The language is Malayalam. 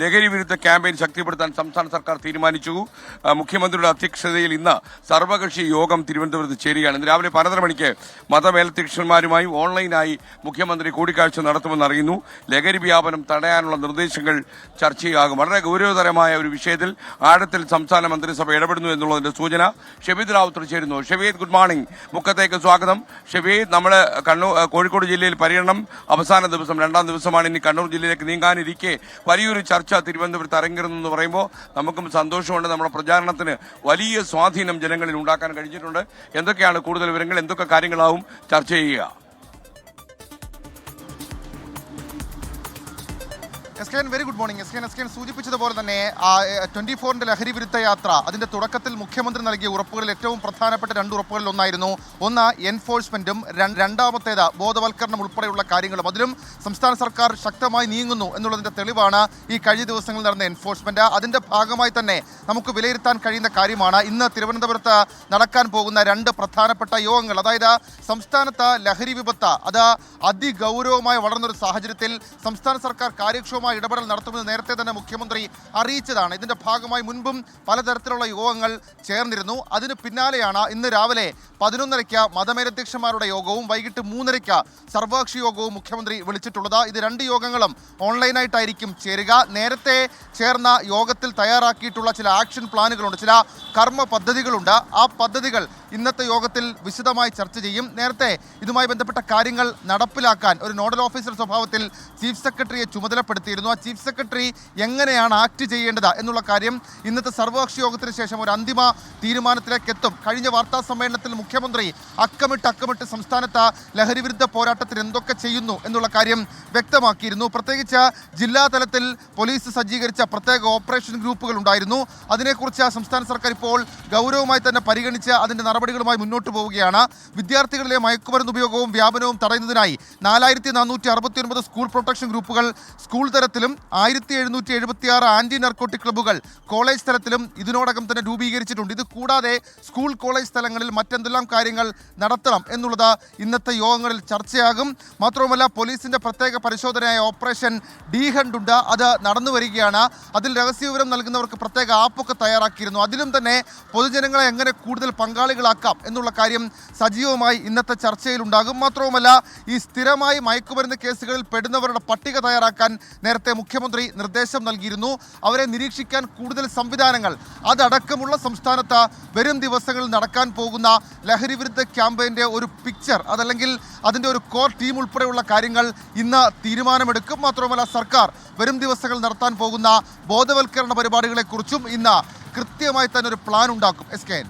ലഹരി വിരുദ്ധ ക്യാമ്പയിൻ ശക്തിപ്പെടുത്താൻ സംസ്ഥാന സർക്കാർ തീരുമാനിച്ചു. മുഖ്യമന്ത്രിയുടെ അധ്യക്ഷതയിൽ ഇന്ന് സർവകക്ഷി യോഗം തിരുവനന്തപുരത്ത് ചേരുകയാണ്. ഇന്ന് രാവിലെ 12 മണിക്ക് മതമേലധ്യക്ഷന്മാരുമായി ഓൺലൈനായി മുഖ്യമന്ത്രി കൂടിക്കാഴ്ച നടത്തുമെന്ന് അറിയുന്നു. ലഹരി വ്യാപനം തടയാനുള്ള നിർദ്ദേശങ്ങൾ ചർച്ചയാകും. വളരെ ഗൗരവതരമായ ഒരു വിഷയത്തിൽ ആഴത്തിൽ സംസ്ഥാന മന്ത്രിസഭ ഇടപെടുന്നു എന്നുള്ളതിന്റെ സൂചന. ഷബീദ് റാവുത്തർ ചേരുന്നു. Shabeed, good morning. മുക്കത്തേക്ക് സ്വാഗതം. ഷബീദ്, നമ്മൾ കോഴിക്കോട് ജില്ലയിൽ പര്യടനം അവസാന ദിവസം, 2ാം ദിവസമാണ്. ഇനി കണ്ണൂർ ജില്ലയിലേക്ക് നീങ്ങാനിരിക്കെ വലിയൊരു ചർച്ച തിരുവനന്തപുരത്ത് അരങ്ങേറുന്നു എന്ന് പറയുമ്പോൾ നമുക്കും സന്തോഷമുണ്ട്. നമ്മുടെ പ്രചാരണത്തിന് വലിയ സ്വാധീനം ജനങ്ങളിൽ ഉണ്ടാക്കാൻ കഴിഞ്ഞിട്ടുണ്ട്. എന്തൊക്കെയാണ് കൂടുതൽ വിവരങ്ങൾ? എന്തൊക്കെ കാര്യങ്ങളാവും ചർച്ച ചെയ്യുക? Very good morning. S K സൂചിപ്പിച്ചതുപോലെ തന്നെ 24-ന്റെ ലഹരി വിരുദ്ധ യാത്ര അതിന്റെ തുടക്കത്തിൽ മുഖ്യമന്ത്രി നൽകിയ ഉറപ്പുകളിൽ ഏറ്റവും പ്രധാനപ്പെട്ട 2 ഉറപ്പുകളിൽ ഒന്നായിരുന്നു. ഒന്ന് എൻഫോഴ്സ്മെന്റും, രണ്ടാമത്തേത് ബോധവൽക്കരണം ഉൾപ്പെടെയുള്ള കാര്യങ്ങളും. അതിലും സംസ്ഥാന സർക്കാർ ശക്തമായി നീങ്ങുന്നു എന്നുള്ളതിന്റെ തെളിവാണ് ഈ കഴിഞ്ഞ ദിവസങ്ങളിൽ നടന്ന എൻഫോഴ്സ്മെന്റ്. അതിന്റെ ഭാഗമായി തന്നെ നമുക്ക് വിലയിരുത്താൻ കഴിയുന്ന കാര്യമാണ് ഇന്ന് തിരുവനന്തപുരത്ത് നടക്കാൻ പോകുന്ന 2 പ്രധാനപ്പെട്ട യോഗങ്ങൾ. അതായത് സംസ്ഥാനത്ത് ലഹരി വിപത്ത് അത് അതിഗൗരവമായി വളർന്നൊരു സാഹചര്യത്തിൽ സംസ്ഥാന സർക്കാർ കാര്യക്ഷമമായി ഇടപെടൽ നടത്തുമെന്ന് നേരത്തെ തന്നെ മുഖ്യമന്ത്രി അറിയിച്ചതാണ്. ഇതിന്റെ ഭാഗമായി മുൻപും പലതരത്തിലുള്ള യോഗങ്ങൾ ചേർന്നിരുന്നു. അതിന് പിന്നാലെയാണ് ഇന്ന് രാവിലെ 11:30 മതമേലധ്യക്ഷന്മാരുടെ യോഗവും വൈകിട്ട് 3:30 സർവകക്ഷി യോഗവും മുഖ്യമന്ത്രി വിളിച്ചിട്ടുള്ളത്. ഇത് 2 യോഗങ്ങളും ഓൺലൈനായിട്ടായിരിക്കും ചേരുക. നേരത്തെ ചേർന്ന യോഗത്തിൽ തയ്യാറാക്കിയിട്ടുള്ള ചില ആക്ഷൻ പ്ലാനുകളുണ്ട്, ചില കർമ്മ പദ്ധതികളുണ്ട്. ആ പദ്ധതികൾ ഇന്നത്തെ യോഗത്തിൽ വിശദമായി ചർച്ച ചെയ്യും. നേരത്തെ ഇതുമായി ബന്ധപ്പെട്ട കാര്യങ്ങൾ നടപ്പിലാക്കാൻ ഒരു നോഡൽ ഓഫീസർ സ്വഭാവത്തിൽ ചീഫ് സെക്രട്ടറിയെ ചുമതലപ്പെടുത്തിയിരുന്നു. ആ ചീഫ് സെക്രട്ടറി എങ്ങനെയാണ് ആക്ട് ചെയ്യേണ്ടത് എന്നുള്ള കാര്യം ഇന്നത്തെ സർവകക്ഷി യോഗത്തിന് ശേഷം ഒരു അന്തിമ തീരുമാനത്തിലേക്ക് എത്തും. കഴിഞ്ഞ വാർത്താ സമ്മേളനത്തിൽ മുഖ്യമന്ത്രി അക്കമിട്ട് സംസ്ഥാനത്ത് ലഹരി വിരുദ്ധ പോരാട്ടത്തിൽ എന്തൊക്കെ ചെയ്യുന്നു എന്നുള്ള കാര്യം വ്യക്തമാക്കിയിരുന്നു. പ്രത്യേകിച്ച് ജില്ലാ തലത്തിൽ പോലീസ് സജ്ജീകരിച്ച പ്രത്യേക ഓപ്പറേഷൻ ഗ്രൂപ്പുകൾ ഉണ്ടായിരുന്നു. അതിനെക്കുറിച്ച് സംസ്ഥാന സർക്കാർ ഇപ്പോൾ ഗൗരവമായി തന്നെ പരിഗണിച്ച് അതിൻ്റെ നടപടികളുമായി മുന്നോട്ട് പോവുകയാണ്. വിദ്യാർത്ഥികളിലെ മയക്കുമരുന്ന് ഉപയോഗവും വ്യാപനവും തടയുന്നതിനായി 4469 സ്കൂൾ പ്രൊട്ടക്ഷൻ ഗ്രൂപ്പുകൾ സ്കൂൾ തലത്തിലും 1776 ആന്റി നർക്കോട്ടിക് ക്ലബ്ബുകൾ കോളേജ് തലത്തിലും ഇതിനോടകം തന്നെ രൂപീകരിച്ചിട്ടുണ്ട്. ഇത് കൂടാതെ സ്കൂൾ കോളേജ് തലങ്ങളിൽ മറ്റെന്തെല്ലാം കാര്യങ്ങൾ നടത്തണം എന്നുള്ളത് ഇന്നത്തെ യോഗങ്ങളിൽ ചർച്ചയാകും. മാത്രവുമല്ല, പോലീസിന്റെ പ്രത്യേക പരിശോധനയായ ഓപ്പറേഷൻ ഡി ഹണ്ട് ഉണ്ട്. അത് നടന്നു വരികയാണ്. അതിൽ രഹസ്യവിവരം നൽകുന്നവർക്ക് പ്രത്യേക ആപ്പൊക്കെ തയ്യാറാക്കിയിരുന്നു. അതിലും തന്നെ പൊതുജനങ്ങളെ എങ്ങനെ കൂടുതൽ പങ്കാളികളാക്കാം എന്നുള്ള കാര്യം സജീവമായി ഇന്നത്തെ ചർച്ചയിലുണ്ടാകും. മാത്രവുമല്ല, ഈ സ്ഥിരമായി മയക്കുമരുന്ന് കേസുകളിൽ പെടുന്നവരുടെ പട്ടിക തയ്യാറാക്കാൻ നേരത്തെ മുഖ്യമന്ത്രി നിർദ്ദേശം നൽകിയിരുന്നു. അവരെ നിരീക്ഷിക്കാൻ കൂടുതൽ സംവിധാനങ്ങൾ അതടക്കമുള്ള സംസ്ഥാനത്ത് വരും ദിവസങ്ങളിൽ നടക്കാൻ പോകുന്ന ലഹരി വിരുദ്ധ ക്യാമ്പയിൻ്റെ ഒരു പിക്ചർ അതല്ലെങ്കിൽ അതിൻ്റെ ഒരു കോർ ടീം ഉൾപ്പെടെയുള്ള കാര്യങ്ങൾ ഇന്ന് തീരുമാനമെടുക്കും. മാത്രമല്ല, സർക്കാർ വരും ദിവസങ്ങളിൽ നടത്താൻ പോകുന്ന ബോധവൽക്കരണ പരിപാടികളെക്കുറിച്ചും ഇന്ന് കൃത്യമായി തന്നെ ഒരു പ്ലാൻ ഉണ്ടാക്കും. S K.